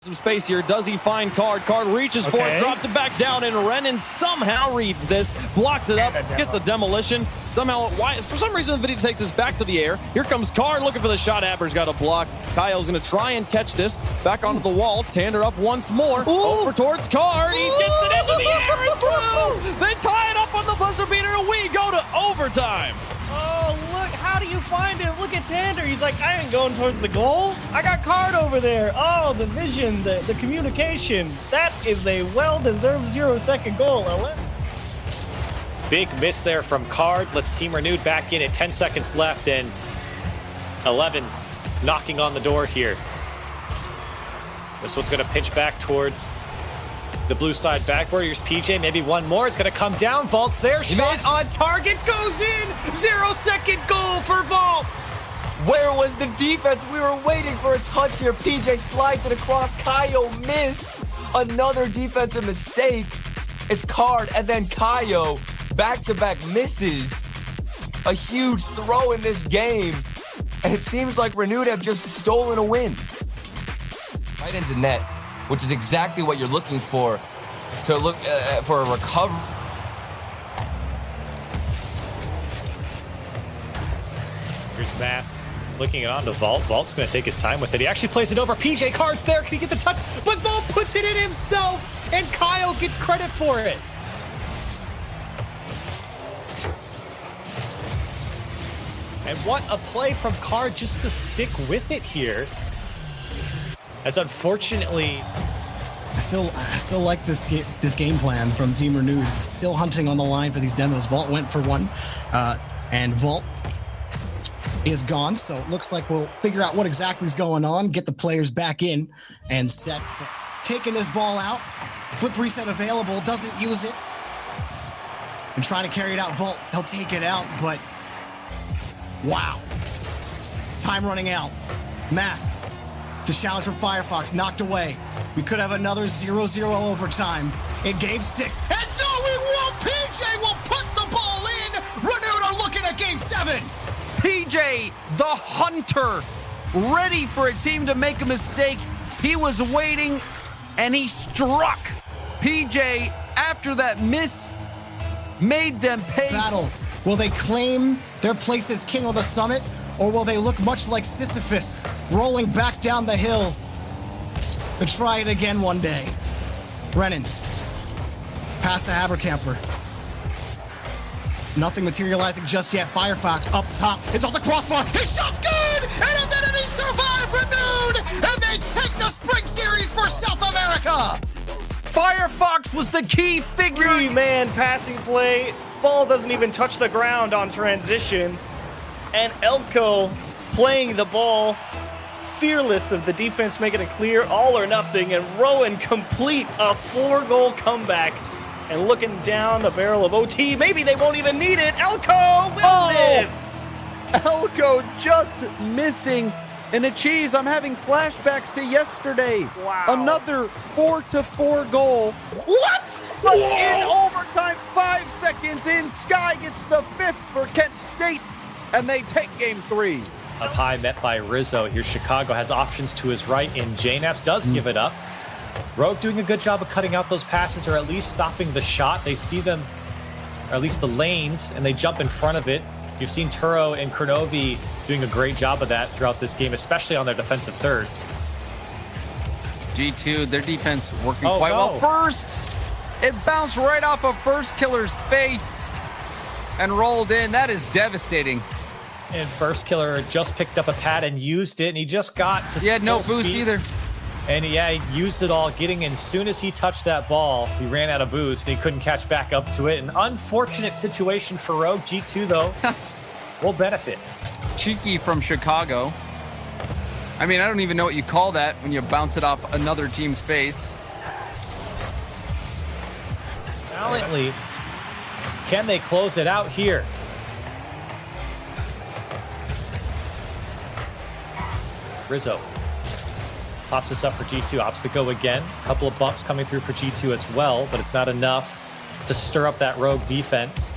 Some space here. Does he find Card? Card reaches for it, drops it back down, and Renan somehow reads this, blocks it up, gets a demolition. Somehow, for some reason, the video takes us back to the air. Here comes Card looking for the shot. Aber's got a block. Kyle's going to try and catch this. Back onto the wall. Tander up once more. Over towards Card. He gets it into the air and through. They tie it up on the buzzer beater, and we go to overtime. Oh, look, how do you find him? Look at Tander. He's like, I ain't going towards the goal. I got Card over there. Oh, the vision, the communication. That is a well-deserved 0-second goal, Ellen. Big miss there from Card. Let's team renewed back in at 10 seconds left, and 11's knocking on the door here. This one's going to pitch back towards the blue side backboard. Here's PJ, maybe one more. It's going to come down. Valt's there. Shot on target. Goes in. 0-second goal for Valt. Where was the defense? We were waiting for a touch here. PJ slides it across. Kaio missed. Another defensive mistake. It's Card and then Kaio. Back-to-back misses. A huge throw in this game. And it seems like Renewed have just stolen a win. Right into net, which is exactly what you're looking for, to look for a recovery. Here's Matt looking it on to Valt. Valt's going to take his time with it. He actually plays it over. PJ Card's there. Can he get the touch? But Valt puts it in himself, and Kyle gets credit for it. And what a play from Card just to stick with it here. As unfortunately, I still like this game plan from Team Renewed. Still hunting on the line for these demos. Valt went for one, and Valt is gone. So it looks like we'll figure out what exactly is going on, get the players back in, and set. Taking this ball out, flip reset available, doesn't use it, and trying to carry it out. Valt, he'll take it out, but wow, time running out. Math. The challenge from Firefox knocked away. We could have another 0-0 overtime in Game 6. And no, we won't! PJ will put the ball in! Renewed are looking at Game 7! PJ, the hunter, ready for a team to make a mistake. He was waiting, and he struck. PJ, after that miss, made them pay. Battle. Will they claim their place as king of the summit, or will they look much like Sisyphus, rolling back down the hill to try it again one day? Renan, pass to Haberkamper. Nothing materializing just yet. Firefox up top. It's off the crossbar. His shot's good! And Amenity survive Renewed! And they take the Spring Series for South America! Firefox was the key figure. 3-man passing play. Ball doesn't even touch the ground on transition. And Elko playing the ball, fearless of the defense, making it clear, all or nothing, and Rowan complete a 4-goal comeback. And looking down the barrel of OT, maybe they won't even need it. Elko will miss! Elko just missing. And a cheese, I'm having flashbacks to yesterday. Wow. Another 4-4 goal. What? But in overtime, 5 seconds in, Sky gets the 5th for Kent State. And they take Game 3. Up high, met by Rizzo. Here, Chicago has options to his right, and JNaps does give it up. Rogue doing a good job of cutting out those passes, or at least stopping the shot. They see them, or at least the lanes, and they jump in front of it. You've seen Turo and Kurnovi doing a great job of that throughout this game, especially on their defensive third. G2, their defense working quite well. First, it bounced right off of Firstkiller's face and rolled in. That is devastating. And Firstkiller just picked up a pad and used it, and he just got to He had no boost either. And yeah, he used it all, getting in. As soon as he touched that ball, he ran out of boost, and he couldn't catch back up to it. An unfortunate situation for Rogue. G2, though, will benefit. Cheeky from Chicago. I mean, I don't even know what you call that when you bounce it off another team's face. Valiantly, can they close it out here? Rizzo pops this up for G2, opts to go again. A couple of bumps coming through for G2 as well, but it's not enough to stir up that Rogue defense.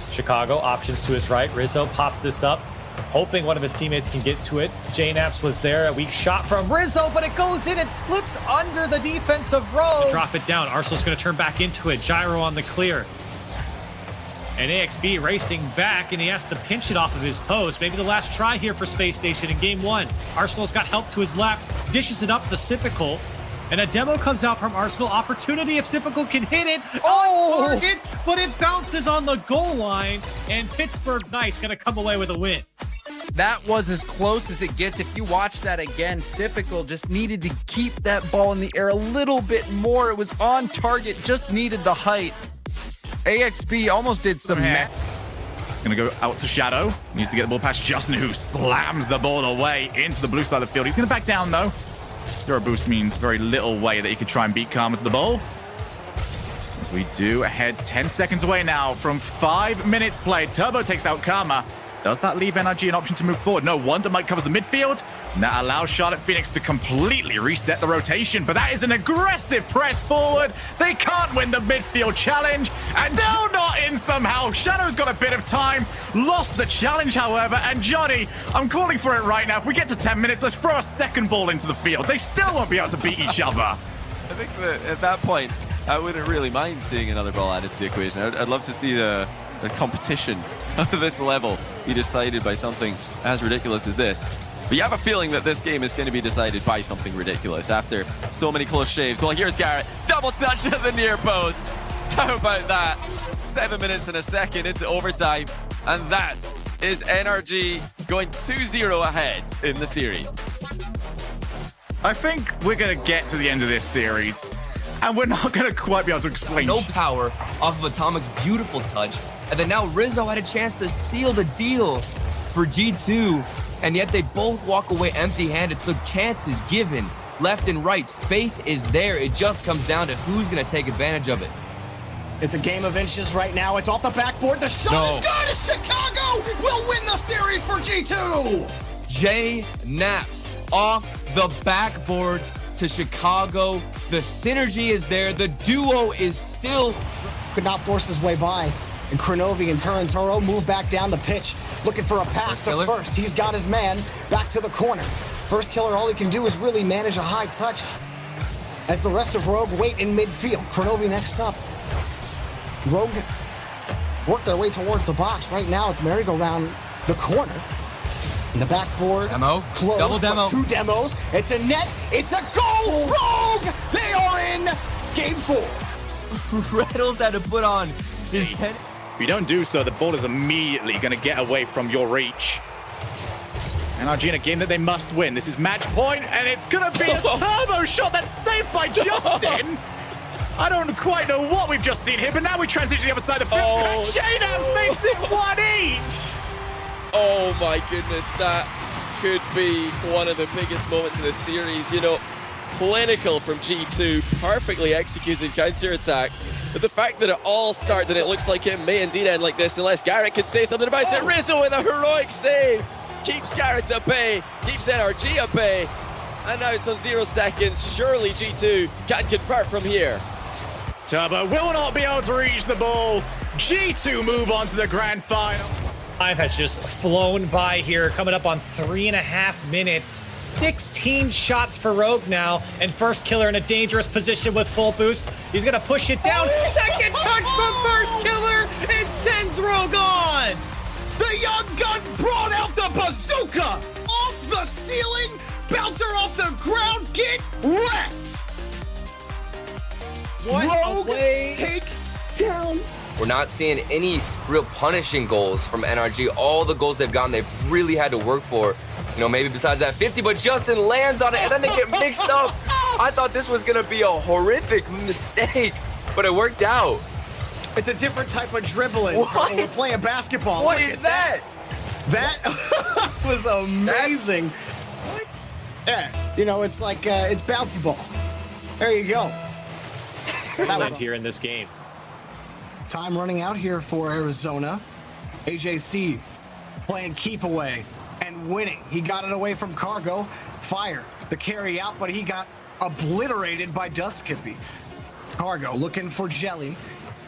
Chicago options to his right. Rizzo pops this up. hoping one of his teammates can get to it. Jnaps was there, a weak shot from Rizzo, but it goes in, it slips under the defensive row. Drop it down, Arsenal's gonna turn back into it. Gyro on the clear. And AXB racing back, and he has to pinch it off of his post. Maybe the last try here for Space Station in game one. Arsenal's got help to his left, dishes it up to Sipical. And a demo comes out from Arsenal. Opportunity if Sipical can hit it on target, but it bounces on the goal line, and Pittsburgh Knights gonna come away with a win. That was as close as it gets. If you watch that again, Typical just needed to keep that ball in the air a little bit more. It was on target, just needed the height. AXB almost did some It's going to go out to Shadow. Needs to get the ball past Justin, who slams the ball away into the blue side of the field. He's going to back down, though. Zero boost means very little way that he could try and beat Karma to the ball. As we do, ahead 10 seconds away now from 5 minutes played. Turbo takes out Karma. Does that leave NRG an option to move forward? No, Wonder Mike covers the midfield. And that allows Charlotte Phoenix to completely reset the rotation. But that is an aggressive press forward. They can't win the midfield challenge. And no, not in somehow. Shadow's got a bit of time. Lost the challenge, however. And Johnny, I'm calling for it right now. If we get to 10 minutes, let's throw a second ball into the field. They still won't be able to beat each other. I think that at that point, I wouldn't really mind seeing another ball added to the equation. I'd love to see the competition of this level be decided by something as ridiculous as this. But you have a feeling that this game is going to be decided by something ridiculous after so many close shaves. Well, here's Garrett. Double touch at the near post. How about that? 7 minutes and a second into overtime. And that is NRG going 2-0 ahead in the series. I think we're going to get to the end of this series, and we're not going to quite be able to explain. No power off of Atomic's beautiful touch. And then now Rizzo had a chance to seal the deal for G2. And yet they both walk away empty-handed. So chances given left and right. Space is there. It just comes down to who's going to take advantage of it. It's a game of inches right now. It's off the backboard. The shot is good. Chicago will win the series for G2. Jnaps off the backboard to Chicago. The synergy is there. The duo is still... Could not force his way by. And Kronovi and Turantoro move back down the pitch, looking for a pass to First. He's got his man back to the corner. Firstkiller, all he can do is really manage a high touch as the rest of Rogue wait in midfield. Kronovi next up. Rogue work their way towards the box. Right now, it's merry-go-round the corner. In the backboard. Demo. Close. Double demo. 2 demos. It's a net. It's a goal. Rogue! They are in game 4. Reynolds had to put on his head. If you don't do so, the ball is immediately going to get away from your reach. NRG in a game that they must win. This is match point, and it's going to be a turbo shot that's saved by Justin. I don't quite know what we've just seen here, but now we transition to the other side of the field. And Jnaps makes it 1 each. Oh my goodness, that could be one of the biggest moments of the series. You know, clinical from G2, perfectly executed counter-attack. But the fact that it all starts and it looks like it may indeed end like this unless Garrett can say something about it. Rizzo with a heroic save. Keeps Garrett at bay, keeps NRG at bay. And now it's on 0 seconds. Surely G2 can convert from here. Turbo will not be able to reach the ball. G2 move on to the grand final. Time has just flown by here, coming up on 3.5 minutes. 16 shots for Rogue now, and Firstkiller in a dangerous position with full boost. He's gonna push it down. Second touch from Firstkiller. It sends Rogue on. The young gun brought out the bazooka off the ceiling. Bouncer off the ground. Get wrecked. Rogue takes down. We're not seeing any real punishing goals from NRG. All the goals they've gotten, they've really had to work for. You know, maybe besides that 50, but Justin lands on it, and then they get mixed up. I thought this was going to be a horrific mistake, but it worked out. It's a different type of dribbling. We're playing basketball. What is that? That was amazing. What? Yeah, you know, it's like, it's bouncy ball. There you go. That was here in this game. Time running out here for Arizona. AJC playing keep away and winning. He got it away from Cargo. Fire the carry out, but he got obliterated by Duskippy. Cargo looking for Jelly.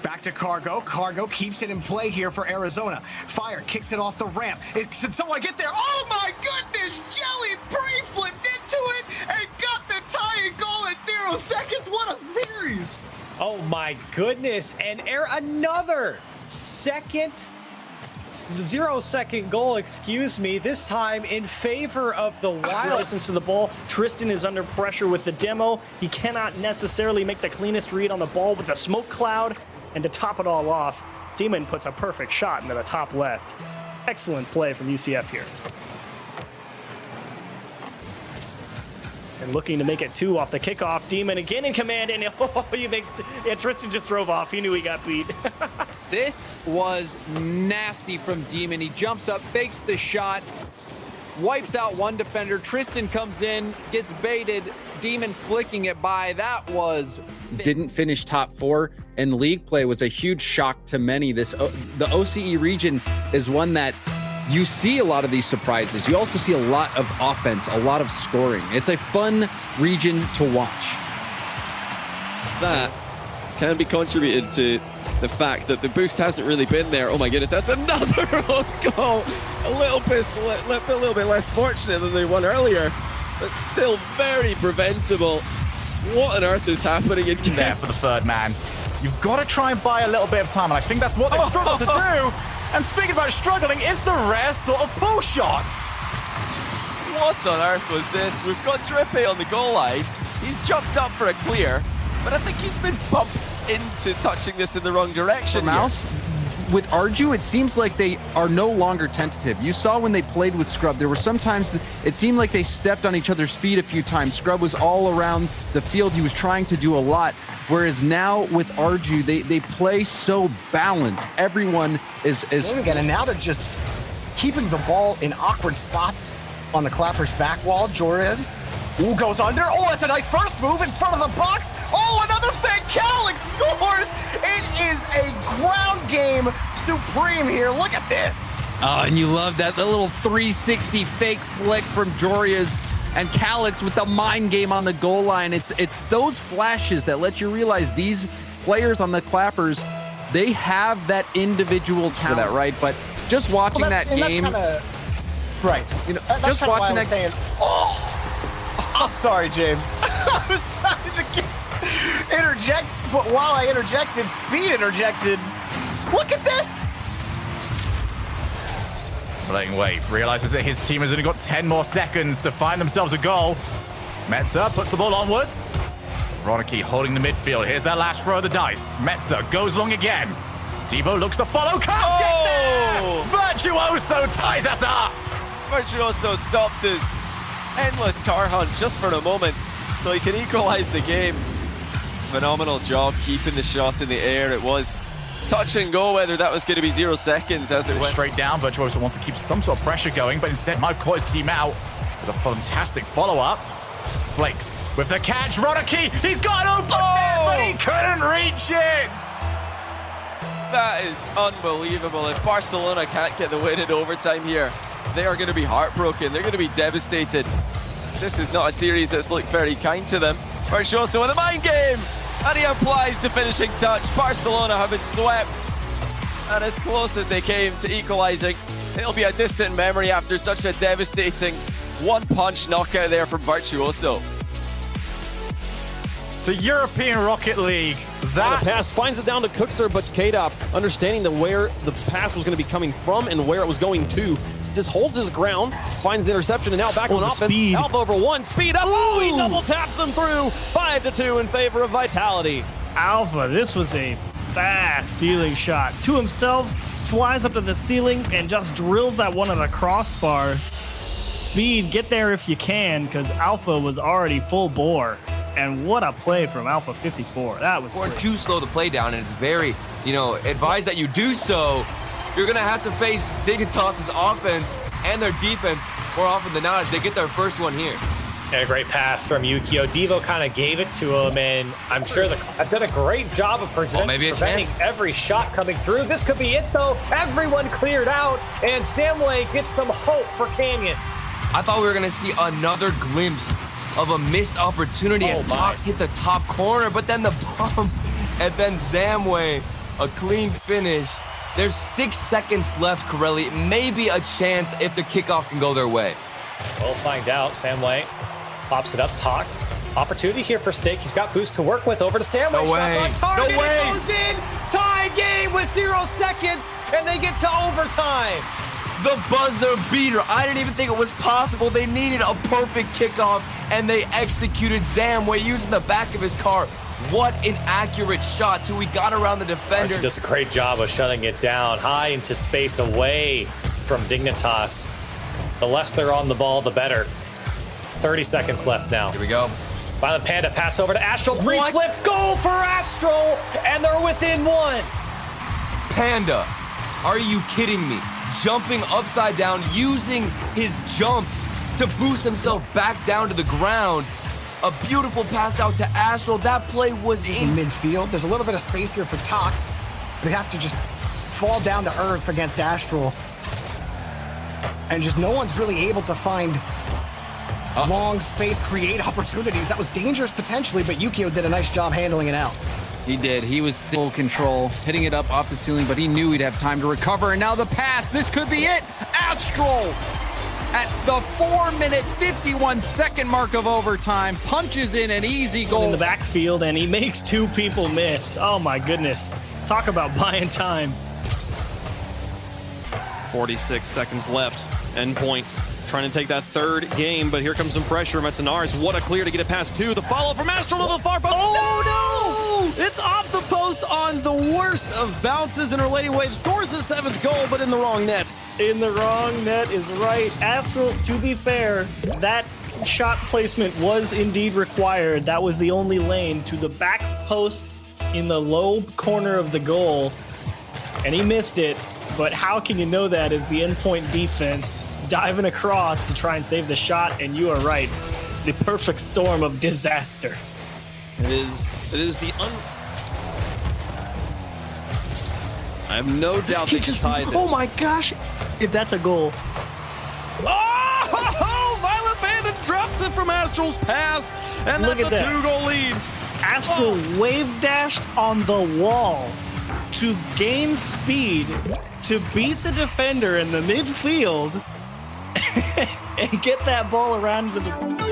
Back to Cargo. Cargo keeps it in play here for Arizona. Fire kicks it off the ramp. Did someone get there? Oh my goodness! Jelly Bree flipped into it and got the tying goal at 0 seconds. What a series! Oh my goodness, and another 0-second goal, excuse me, this time in favor of the Wild. Listens to the ball. Tristan is under pressure with the demo. He cannot necessarily make the cleanest read on the ball with the smoke cloud. And to top it all off, Demon puts a perfect shot into the top left. Excellent play from UCF here. And looking to make it 2 off the kickoff. Demon again in command, and Tristan just drove off. He knew he got beat. This was nasty from Demon. He jumps up, fakes the shot, wipes out one defender. Tristan comes in, gets baited. Demon flicking it by. That was... Didn't finish top 4, and league play was a huge shock to many. The OCE region is one that you see a lot of these surprises. You also see a lot of offense, a lot of scoring. It's a fun region to watch. That can be contributed to the fact that the boost hasn't really been there. Oh my goodness, that's another own goal. A little bit less fortunate than the one earlier, but still very preventable. What on earth is happening in there for the third man? You've got to try and buy a little bit of time, and I think that's what they've struggled to do. And speaking about struggling, is the rare sort of pull shot. What on earth was this? We've got Drippy on the goal line. He's jumped up for a clear, but I think he's been bumped into touching this in the wrong direction. Mouse, with Arju, it seems like they are no longer tentative. You saw when they played with Scrub, there were sometimes it seemed like they stepped on each other's feet a few times. Scrub was all around the field. He was trying to do a lot. Whereas now with Arju, they play so balanced. Everyone is again, and now they're just keeping the ball in awkward spots on the Clappers' back wall. Jorez, goes under. Oh, that's a nice first move in front of the box. Oh, another fake. Calyx scores. It is a ground game supreme here. Look at this. Oh, and you love that the little 360 fake flick from Jorias and Calyx with the mind game on the goal line. It's those flashes that let you realize these players on the Clappers, they have that individual talent, that, right? But just watching that game, right? You know, that's just watching that game. Oh, I'm sorry, James. I was trying to interject, but while I interjected, Speed interjected. Look at this. Playing wait, realizes that his team has only got 10 more seconds to find themselves a goal. Metzer puts the ball onwards. Ronicky holding the midfield. Here's that last throw of the dice. Metzer goes long again. Devo looks to follow. Can't get there! Virtuoso ties us up. Virtuoso stops his endless car hunt just for a moment so he can equalize the game. Phenomenal job keeping the shot in the air. It was touch and go, whether that was going to be 0 seconds as it went straight down. Virtuoso wants to keep some sort of pressure going, but instead might caught his team out with a fantastic follow-up. Flakes with the catch. Ronicky, he's got an open net, but he couldn't reach it. That is unbelievable. If Barcelona can't get the win in overtime here, they are going to be heartbroken. They're going to be devastated. This is not a series that's looked very kind to them. Virtuoso with a mind game, and he applies the finishing touch. Barcelona have been swept, and as close as they came to equalizing, it'll be a distant memory after such a devastating one-punch knockout there from Virtuoso. To European Rocket League. That pass finds it down to Cookster, but K-Dop, understanding where the pass was going to be coming from and where it was going to, just holds his ground, finds the interception, and now back on offense. Speed. Alpha over 1, speed up. Oh, he double taps him through. 5-2 in favor of Vitality. Alpha, this was a fast ceiling shot. To himself, flies up to the ceiling and just drills that one on the crossbar. Speed, get there if you can, because Alpha was already full bore. And what a play from Alpha 54. That was Or too slow to play down, and it's very, advised that you do so. You're going to have to face Dignitas's offense and their defense more often than not as they get their first one here. And a great pass from Yukio. Devo kind of gave it to him, and I'm sure I've done a great job of preventing every shot coming through. This could be it, though. Everyone cleared out, and Samway gets some hope for Canyons. I thought we were going to see another glimpse of a missed opportunity as Tox hit the top corner, but then the bump, and then Samway a clean finish. There's 6 seconds left, Corelli. Maybe a chance if the kickoff can go their way. We'll find out. Samway pops it up, talks. Opportunity here for Steak. He's got boost to work with. Over to Samway. No way. Shots on target. No way. It goes in. Tie game with 0 seconds, and they get to overtime. The buzzer beater. I didn't even think it was possible. They needed a perfect kickoff, and they executed Samway using the back of his car. What an accurate shot, too. He got around the defender. Archie does a great job of shutting it down high into space away from Dignitas. The less they're on the ball, the better. 30 seconds left now. Here we go. Violent Panda pass over to Astral. What? Flip goal for Astral, and they're within 1. Panda, are you kidding me? Jumping upside down, using his jump to boost himself back down to the ground. A beautiful pass out to Astral. That play was in midfield. There's a little bit of space here for Tox, but he has to just fall down to earth against Astral. And just no one's really able to find long space, create opportunities. That was dangerous potentially, but Yukio did a nice job handling it out. He did. He was full control, hitting it up off the ceiling, but he knew he'd have time to recover. And now the pass. This could be it. Astral at the 4-minute, 51-second mark of overtime punches in an easy goal in the backfield, and he makes 2 people miss. Oh my goodness. Talk about buying time. 46 seconds left. Endpoint trying to take that 3rd game, but here comes some pressure. Metanaris, what a clear to get it past 2. The follow from Astral to the far post. Oh no! It's off the post on the worst of bounces, and Relating Wave scores his 7th goal, but in the wrong net. In the wrong net is right. Astral, to be fair, that shot placement was indeed required. That was the only lane to the back post in the low corner of the goal, and he missed it. But how can you know that is the endpoint defense diving across to try and save the shot? And you are right, the perfect storm of disaster. It is the I have no doubt they can tie this. Oh my gosh! If that's a goal. Oh! Violent Bandit drops it from Astral's pass, and Look that's at a that. 2-goal lead. Astral wave dashed on the wall to gain speed to beat the defender in the midfield and get that ball around to the